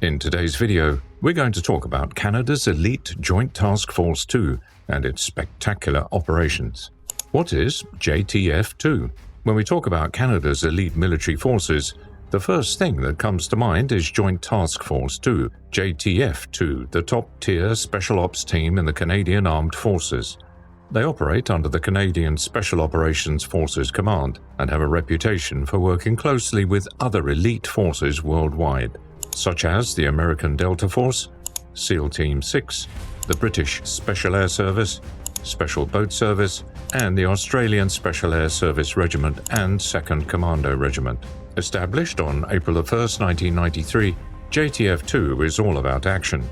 In today's video, we're going to talk about Canada's elite Joint Task Force 2 and its spectacular operations. What is JTF-2? When we talk about Canada's elite military forces, the first thing that comes to mind is Joint Task Force 2, JTF-2, the top-tier Special Ops team in the Canadian Armed Forces. They operate under the Canadian Special Operations Forces Command and have a reputation for working closely with other elite forces worldwide, such as the American Delta Force, SEAL Team 6, the British Special Air Service, Special Boat Service, and the Australian Special Air Service Regiment and 2nd Commando Regiment. Established on April 1, 1993, JTF-2 is all about action.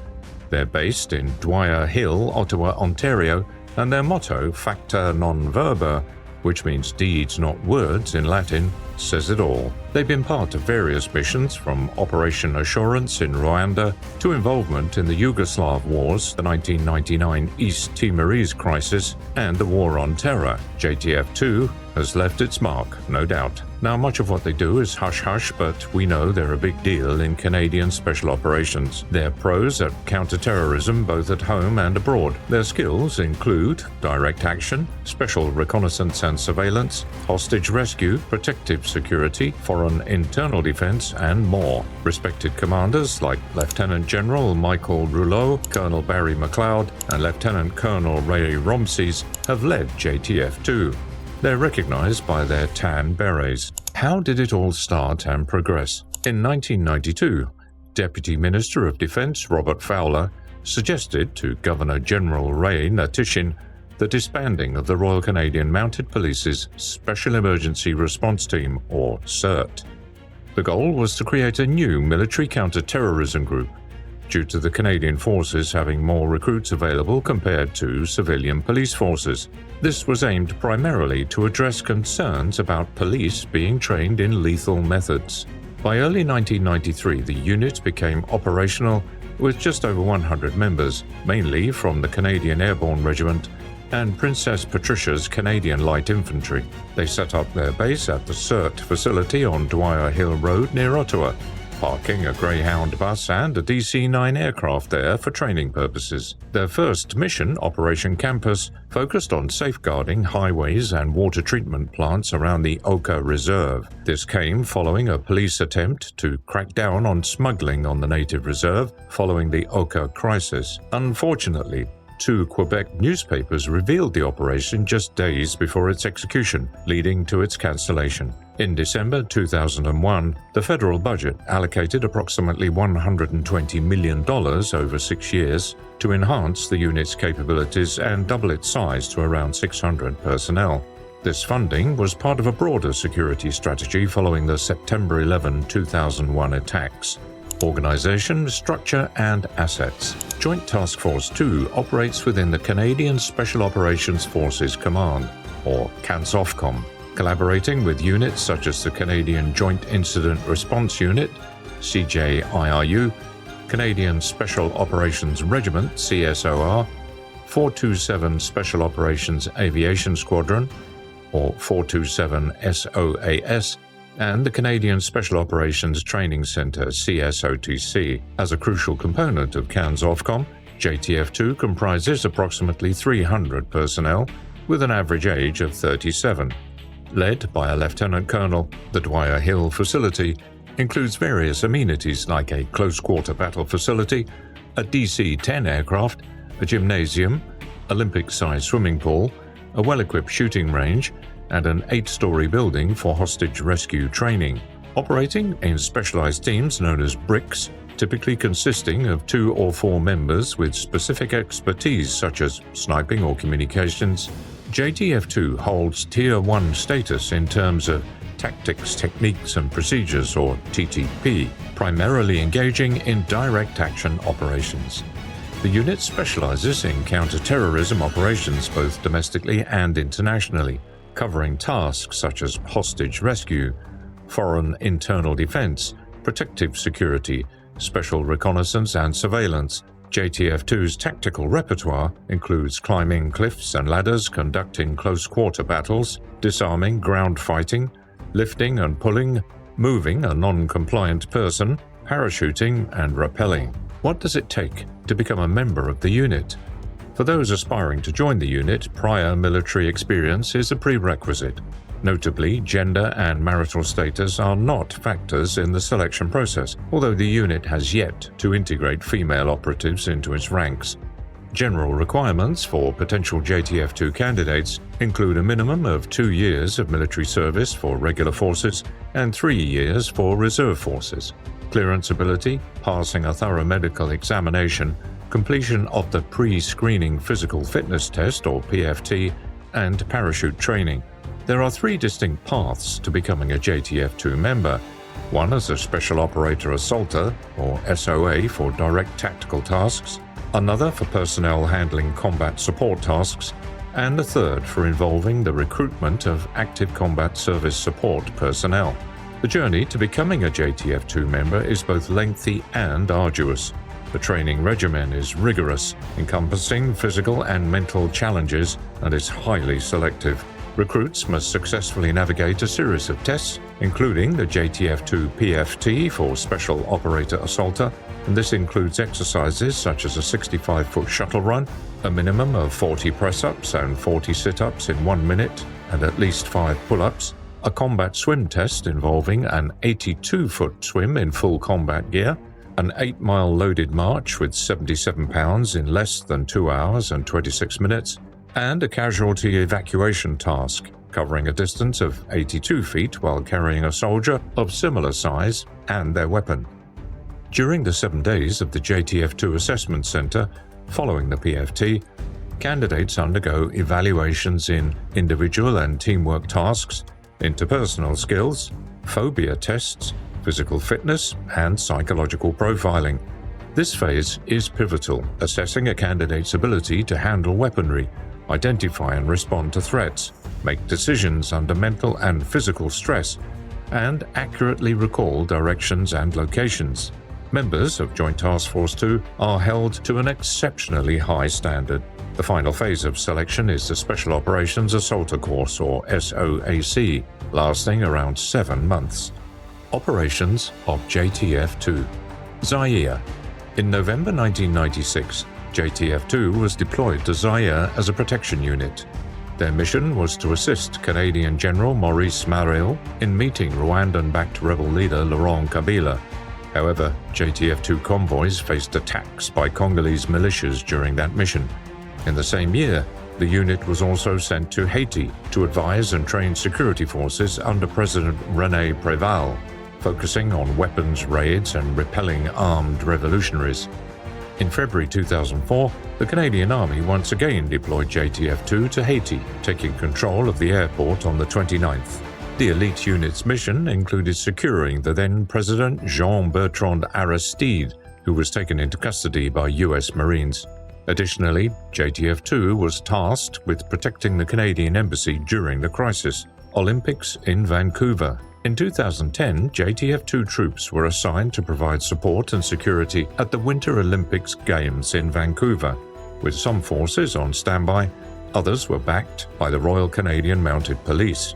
They're based in Dwyer Hill, Ottawa, Ontario, and their motto, Facta non verba, which means deeds not words in Latin, says it all. They've been part of various missions from Operation Assurance in Rwanda to involvement in the Yugoslav wars, the 1999 East Timorese crisis, and the War on Terror. JTF-2 has left its mark, no doubt. Now, much of what they do is hush-hush, but we know they're a big deal in Canadian special operations. They're pros at counter-terrorism both at home and abroad. Their skills include direct action, special reconnaissance and surveillance, hostage rescue, protective security, foreign internal defense, and more. Respected commanders like Lieutenant General Michael Rouleau, Colonel Barry McLeod, and Lieutenant Colonel Ray Romseys have led JTF-2. They're recognized by their tan berets. How did it all start and progress? In 1992, Deputy Minister of Defense Robert Fowler suggested to Governor-General Ray Natishin the disbanding of the Royal Canadian Mounted Police's Special Emergency Response Team, or CERT. The goal was to create a new military counter-terrorism group, due to the Canadian forces having more recruits available compared to civilian police forces. This was aimed primarily to address concerns about police being trained in lethal methods. By early 1993, the unit became operational with just over 100 members, mainly from the Canadian Airborne Regiment and Princess Patricia's Canadian Light Infantry. They set up their base at the CERT facility on Dwyer Hill Road near Ottawa, parking a Greyhound bus and a DC-9 aircraft there for training purposes. Their first mission, Operation Campus, focused on safeguarding highways and water treatment plants around the Oka Reserve. This came following a police attempt to crack down on smuggling on the native reserve following the Oka crisis. Unfortunately, 2 Quebec newspapers revealed the operation just days before its execution, leading to its cancellation. In December 2001, the federal budget allocated approximately $120 million over 6 years to enhance the unit's capabilities and double its size to around 600 personnel. This funding was part of a broader security strategy following the September 11, 2001 attacks. Organization, structure, and assets. Joint Task Force 2 operates within the Canadian Special Operations Forces Command, or CANSOFCOM, collaborating with units such as the Canadian Joint Incident Response Unit, CJIRU, Canadian Special Operations Regiment, CSOR, 427 Special Operations Aviation Squadron, or 427 SOAS, and the Canadian Special Operations Training Centre, CSOTC. As a crucial component of CANSOFCOM, JTF-2 comprises approximately 300 personnel with an average age of 37. Led by a Lieutenant Colonel, the Dwyer Hill facility includes various amenities like a close-quarter battle facility, a DC-10 aircraft, a gymnasium, Olympic-sized swimming pool, a well-equipped shooting range, and an 8-story building for hostage rescue training. Operating in specialized teams known as BRICS, typically consisting of 2 or 4 members with specific expertise such as sniping or communications, JTF-2 holds Tier 1 status in terms of Tactics, Techniques and Procedures, or TTP, primarily engaging in direct action operations. The unit specializes in counter-terrorism operations both domestically and internationally, covering tasks such as hostage rescue, foreign internal defense, protective security, special reconnaissance and surveillance. JTF-2's tactical repertoire includes climbing cliffs and ladders, conducting close-quarter battles, disarming ground fighting, lifting and pulling, moving a non-compliant person, parachuting and rappelling. What does it take to become a member of the unit? For those aspiring to join the unit, prior military experience is a prerequisite. Notably, gender and marital status are not factors in the selection process, although the unit has yet to integrate female operatives into its ranks. General requirements for potential JTF-2 candidates include a minimum of 2 years of military service for regular forces and 3 years for reserve forces. Clearance ability, passing a thorough medical examination, completion of the pre-screening physical fitness test or PFT, and parachute training. There are 3 distinct paths to becoming a JTF-2 member. One as a Special Operator Assaulter, or SOA, for direct tactical tasks, another for personnel handling combat support tasks, and a third for involving the recruitment of active combat service support personnel. The journey to becoming a JTF-2 member is both lengthy and arduous. The training regimen is rigorous, encompassing physical and mental challenges, and is highly selective. Recruits must successfully navigate a series of tests, including the JTF-2 PFT for Special Operator Assaulter, and this includes exercises such as a 65-foot shuttle run, a minimum of 40 press-ups and 40 sit-ups in 1 minute, and at least 5 pull-ups, a combat swim test involving an 82-foot swim in full combat gear, an 8-mile loaded march with 77 pounds in less than 2 hours and 26 minutes, and a casualty evacuation task covering a distance of 82 feet while carrying a soldier of similar size and their weapon. During the 7 days of the JTF-2 Assessment Center following the PFT, candidates undergo evaluations in individual and teamwork tasks, interpersonal skills, phobia tests, physical fitness, and psychological profiling. This phase is pivotal, assessing a candidate's ability to handle weaponry, identify and respond to threats, make decisions under mental and physical stress, and accurately recall directions and locations. Members of Joint Task Force 2 are held to an exceptionally high standard. The final phase of selection is the Special Operations Assaulter Course, or SOAC, lasting around 7 months. Operations of JTF-2. Zaire. In November 1996, JTF-2 was deployed to Zaire as a protection unit. Their mission was to assist Canadian General Maurice Marieul in meeting Rwandan-backed rebel leader Laurent Kabila. However, JTF-2 convoys faced attacks by Congolese militias during that mission. In the same year, the unit was also sent to Haiti to advise and train security forces under President René Préval, focusing on weapons raids and repelling armed revolutionaries. In February 2004, the Canadian Army once again deployed JTF-2 to Haiti, taking control of the airport on the 29th. The elite unit's mission included securing the then-President Jean-Bertrand Aristide, who was taken into custody by U.S. Marines. Additionally, JTF-2 was tasked with protecting the Canadian Embassy during the crisis. Olympics in Vancouver. In 2010, JTF-2 troops were assigned to provide support and security at the Winter Olympics Games in Vancouver. With some forces on standby, others were backed by the Royal Canadian Mounted Police.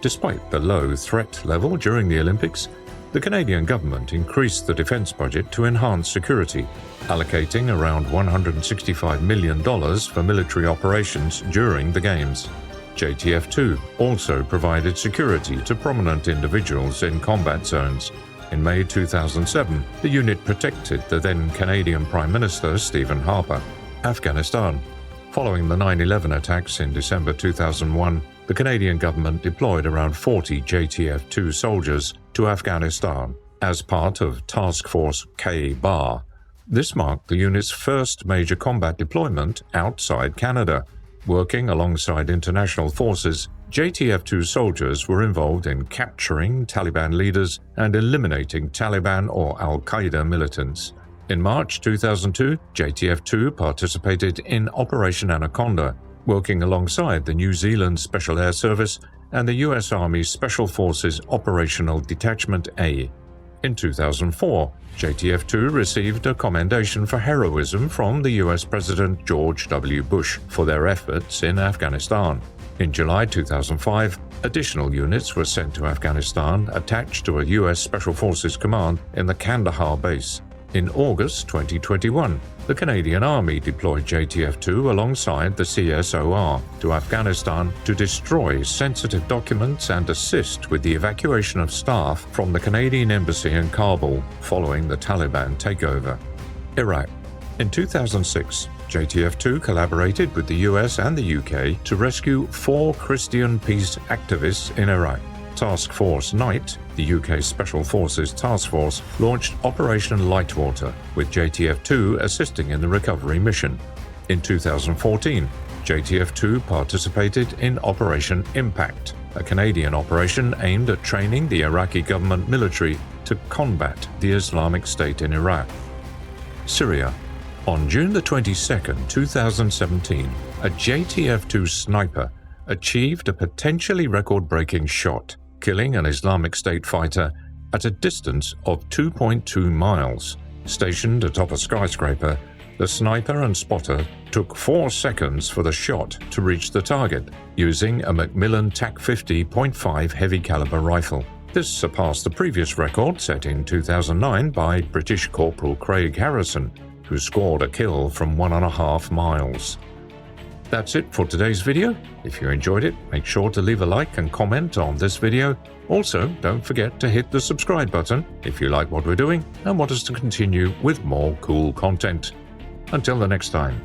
Despite the low threat level during the Olympics, the Canadian government increased the defense budget to enhance security, allocating around $165 million for military operations during the Games. JTF-2 also provided security to prominent individuals in combat zones. In May 2007, the unit protected the then Canadian Prime Minister Stephen Harper. Afghanistan. Following the 9/11 attacks in December 2001, the Canadian government deployed around 40 JTF-2 soldiers to Afghanistan as part of Task Force K-Bar. This marked the unit's first major combat deployment outside Canada. Working alongside international forces, JTF-2 soldiers were involved in capturing Taliban leaders and eliminating Taliban or Al-Qaeda militants. In March 2002, JTF-2 participated in Operation Anaconda, working alongside the New Zealand Special Air Service and the U.S. Army Special Forces Operational Detachment A. In 2004, JTF-2 received a commendation for heroism from the U.S. President George W. Bush for their efforts in Afghanistan. In July 2005, Additional units were sent to Afghanistan attached to a US Special Forces command in the Kandahar base. In August 2021, the Canadian Army deployed JTF-2 alongside the CSOR to Afghanistan to destroy sensitive documents and assist with the evacuation of staff from the Canadian Embassy in Kabul following the Taliban takeover. Iraq. In 2006, JTF-2 collaborated with the US and the UK to rescue 4 Christian peace activists in Iraq. Task Force Knight, the UK Special Forces Task Force, launched Operation Lightwater, with JTF-2 assisting in the recovery mission. In 2014, JTF-2 participated in Operation Impact, a Canadian operation aimed at training the Iraqi government military to combat the Islamic State in Iraq. Syria. On June 22, 2017, a JTF-2 sniper achieved a potentially record-breaking shot, killing an Islamic State fighter at a distance of 2.2 miles. Stationed atop a skyscraper, the sniper and spotter took 4 seconds for the shot to reach the target, using a Macmillan TAC-50 .5 heavy-caliber rifle. This surpassed the previous record set in 2009 by British Corporal Craig Harrison, who scored a kill from 1.5 miles. That's it for today's video. If you enjoyed it, make sure to leave a like and comment on this video. Also, don't forget to hit the subscribe button if you like what we're doing and want us to continue with more cool content. Until the next time.